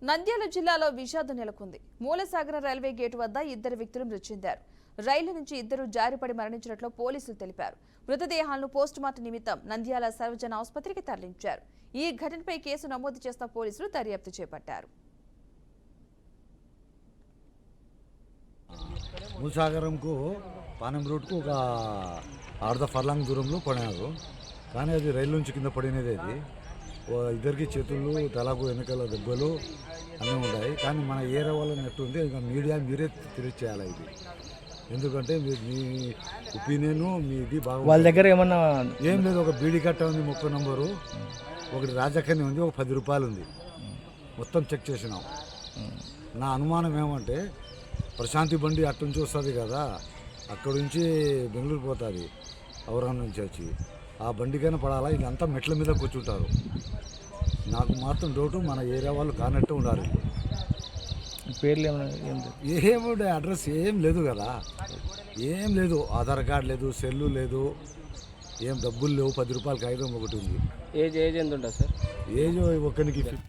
నంద్యాల జిల్లాలో విషాదం నెలకొంది. మూలసాగర రైల్వే గేటు వద్ద ఇద్దరు వ్యక్తులు మృతి చెందారు. రైలు నుంచి ఇద్దరు జారిపడి మరణించినట్లు పోలీసులు తెలిపారు. మృతదేహాలను పోస్టుమార్టం నిమిత్తం నంద్యాల సర్వజన ఆసుపత్రికి తరలించారు. ఈ ఘటనపై కేసు నమోదు చేసిన పోలీసులు దర్యాప్తు చేపట్టారు. మూలసాగరంకు పానెం రూట్కు ఒక అర్ధ ఫర్లాంగ్ దూరంలో పడినారు. కానీ అది రైలు నుంచి కింద పడినది. అది ఇద్దరికి చేతులు తలకు వెనకాల దెబ్బలు అన్నీ ఉన్నాయి. కానీ మన ఏరియా వాళ్ళ నెట్టు ఉంది. ఇంకా మీడియా మీరే తెలియచేయాలి ఇది. ఎందుకంటే మీ ఒపీనియన్ మీది బాగా. వాళ్ళ దగ్గర ఏమన్నా ఏం లేదు. ఒక బీడీ కట్ట ఉంది 30 నంబరు, ఒకటి రాజకన్య ఉంది, ఒక 10 రూపాయలు ఉంది. మొత్తం చెక్ చేసినాం. నా అనుమానం ఏమంటే ప్రశాంతి బండి అటు నుంచి వస్తుంది కదా, అక్కడ నుంచి బెంగళూరు పోతుంది ఔరాన్ నుంచి వచ్చి. ఆ బండికైనా పడాలా, ఇదంతా మెట్ల మీద కూర్చుంటారు. నాకు మాత్రం డౌటు మన ఏరియా వాళ్ళు కానట్టు ఉండాలి. పేర్లు ఏముండే అడ్రస్ ఏం లేదు కదా, ఏం లేదు. ఆధార్ కార్డు లేదు, సెల్లు లేదు, ఏం డబ్బులు లేవు. 10 రూపాయలకి 5 ఒకటి ఉంది. ఏజ్ ఎంత ఉంటుంది సార్? ఏజ్ ఒకరికి 50.